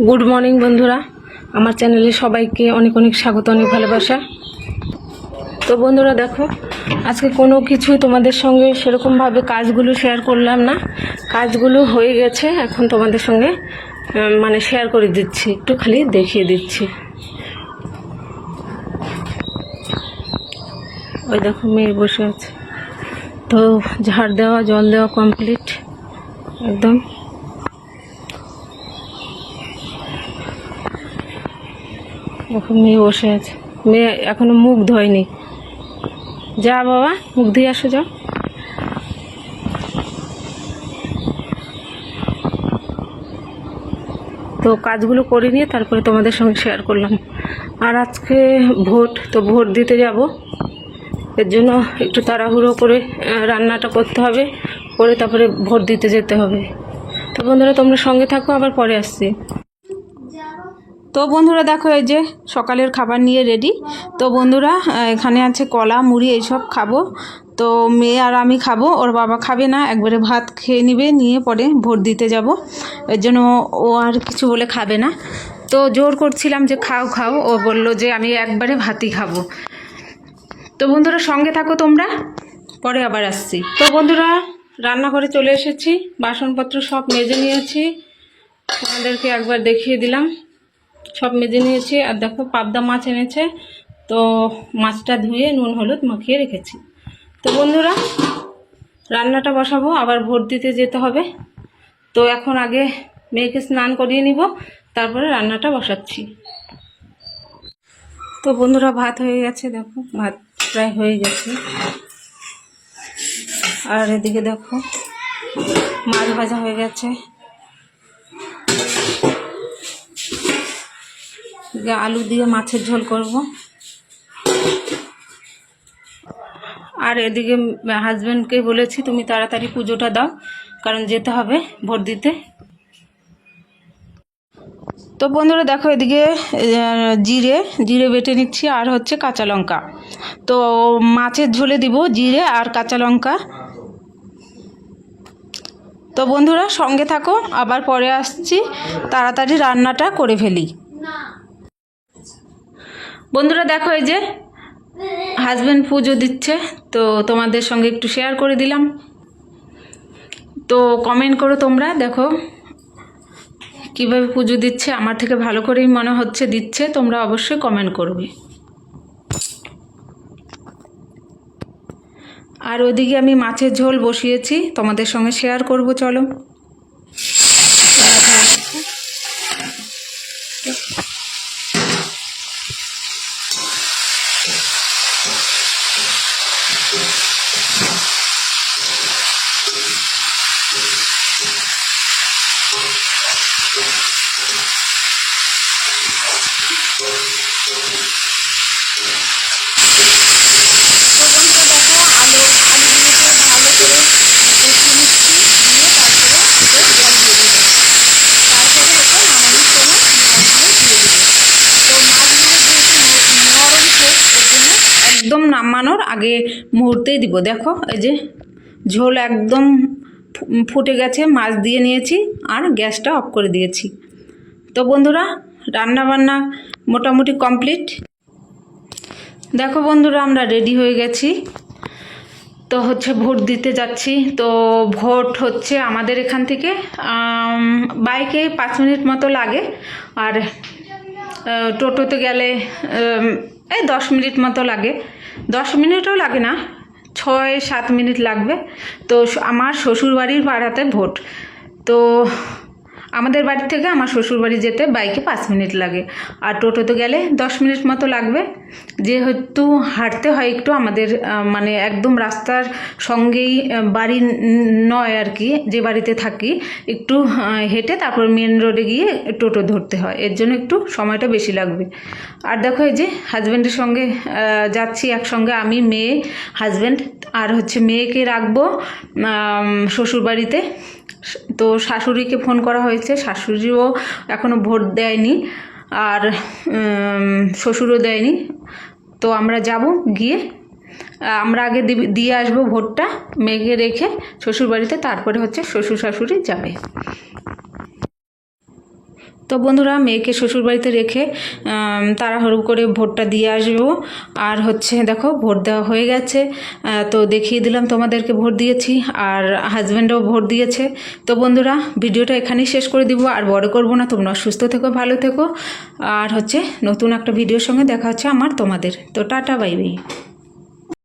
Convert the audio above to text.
Good morning বন্ধুরা, আমার চ্যানেলে সবাইকে অনেক অনেক স্বাগত, অনেক ভালোবাসা। তো বন্ধুরা দেখো, আজকে কোনো কিছুই তোমাদের সঙ্গে সেরকমভাবে কাজগুলো শেয়ার করলাম না। কাজগুলো হয়ে গেছে, এখন তোমাদের সঙ্গে শেয়ার করে দিচ্ছি, একটু খালি দেখিয়ে দিচ্ছি। ওই দেখো মেয়ে বসে আছে। তো ঝাড় দেওয়া, জল দেওয়া কমপ্লিট একদম। এখন মেয়ে বসে আছে, মেয়ে এখনো মুখ ধোয়নি। যা বাবা, মুখ দিয়ে আসো, যাও। তো কাজগুলো করে নিয়ে তারপরে তোমাদের সঙ্গে শেয়ার করলাম। আর আজকে ভোট, তো ভোট দিতে যাব, এর জন্য একটু তাড়াহুড়ো করে রান্নাটা করতে হবে, করে তারপরে ভোট দিতে যেতে হবে। তো বন্ধুরা তোমরা সঙ্গে থাকো, আবার পরে আসছি। তো বন্ধুরা দেখো, এই যে সকালের খাবার নিয়ে রেডি। তো বন্ধুরা এখানে আছে কলা, মুড়ি, এইসব খাবো। তো মেয়ে আর আমি খাবো, ওর বাবা খাবে না, একবারে ভাত খেয়ে নিবে, নিয়ে পরে ভোট দিতে যাব। এর জন্য ও আর কিছু বলে খাবে না। তো জোর করছিলাম যে খাও খাও, ও বললো যে আমি একবারে ভাতই খাবো। তো বন্ধুরা সঙ্গে থাকো তোমরা, পরে আবার আসছি। তো বন্ধুরা রান্নাঘরে চলে এসেছি, বাসনপত্র সব মেজে নিয়েছি, তোমাদেরকে একবার দেখিয়ে দিলাম। সব মেজে নিয়েছি। আর দেখো পাবদা মাছ এনেছে, তো মাছটা ধুয়ে নুন হলুদ মাখিয়ে রেখেছি। তো বন্ধুরা রান্নাটা বসাবো, আবার ভোট দিতে যেতে হবে। তো এখন আগে মেয়েকে স্নান করিয়ে নিব, তারপরে রান্নাটা বসাচ্ছি। তো বন্ধুরা ভাত হয়ে গেছে, দেখো ভাত প্রায় হয়ে গেছে। আর এদিকে দেখো মাছ ভাজা হয়ে গেছে, আলু দিয়ে মাছের ঝোল করব। আর এদিকে হাজব্যান্ডকে বলেছি তুমি তাড়াতাড়ি পুজোটা দাও, কারণ যেতে হবে ভোট দিতে। তো বন্ধুরা দেখো, এদিকে জিরে বেটে নিচ্ছি, আর হচ্ছে কাঁচা লঙ্কা। তো মাছের ঝোলে দিব জিরে আর কাঁচা লঙ্কা। তো বন্ধুরা সঙ্গে থাকো, আবার পরে আসছি, তাড়াতাড়ি রান্নাটা করে ফেলি। বন্ধুরা দেখো, এই যে হাজব্যান্ড পুজো দিচ্ছে, তো তোমাদের সঙ্গে একটু শেয়ার করে দিলাম। তো কমেন্ট করো তোমরা, দেখো কিভাবে পুজো দিচ্ছে, আমার থেকে ভালো করেই মনে হচ্ছে দিচ্ছে, তোমরা অবশ্যই কমেন্ট করবে। আর ওদিকে আমি মাছের ঝোল বসিয়েছি, তোমাদের সঙ্গে শেয়ার করব, চলো। একদম নামানোর আগে মুহূর্তেই দিব। দেখো এই যে ঝোল একদম ফুটে গেছে, মাছ দিয়ে নিয়েছি আর গ্যাসটা অফ করে দিয়েছি। তো বন্ধুরা রান্না বান্না মোটামুটি কমপ্লিট। দেখো বন্ধুরা আমরা রেডি হয়ে গেছি, তো হচ্ছে ভোট দিতে যাচ্ছি। তো ভোট হচ্ছে আমাদের এখান থেকে বাইকে 5 মিনিট মতো লাগে, আর টোটোতে গেলে এই 10 মিনিট মতো লাগে। 10 মিনিটও লাগে না, 6-7 মিনিট লাগবে। তো আমার শ্বশুরবাড়ির পাড়াতে ভোট, তো আমাদের বাড়ি থেকে আমার শ্বশুরবাড়ি যেতে বাইকে 5 মিনিট লাগে, আর টোটোতে গেলে 10 মিনিট মতো লাগবে। যেহেতু হাঁটতে হয় একটু, আমাদের একদম রাস্তার সঙ্গেই বাড়ি নয় আর কি, যে বাড়িতে থাকি, একটু হেঁটে তারপর মেন রোডে গিয়ে টোটো ধরতে হয়, এর জন্য একটু সময়টা বেশি লাগবে। আর দেখো এই যে হাজব্যান্ডের সঙ্গে যাচ্ছি একসঙ্গে, আমি, মেয়ে, হাজব্যান্ড, আর হচ্ছে মেয়েকে রাখবো শ্বশুরবাড়িতে। তো শাশুড়িকে ফোন করা হয়েছে, শাশুড়িও এখনও ভোট দেয়নি, আর শ্বশুরও দেয়নি। তো আমরা যাব, গিয়ে আমরা আগে দিয়ে আসবো ভোটটা, মেয়েকে রেখে শ্বশুরবাড়িতে, তারপরে হচ্ছে শ্বশুর শাশুড়ি যাবে। তো বন্ধুরা মেয়েকে শ্বশুরবাড়িতে রেখে তাড়াহুড়ো করে ভোটটা দিয়ে আসবো। আর হচ্ছে দেখো ভোট দেওয়া হয়ে গেছে, তো দেখিয়ে দিলাম তোমাদেরকে ভোট দিয়েছি, আর হাজব্যান্ডও ভোট দিয়েছে। তো বন্ধুরা ভিডিওটা এখানেই শেষ করে দিব, আর বড় করব না। তোমরা সুস্থ থেকো, ভালো থেকো, আর হচ্ছে নতুন একটা ভিডিওর সঙ্গে দেখা হচ্ছে আমার তোমাদের। তো টাটা, বাই বাই।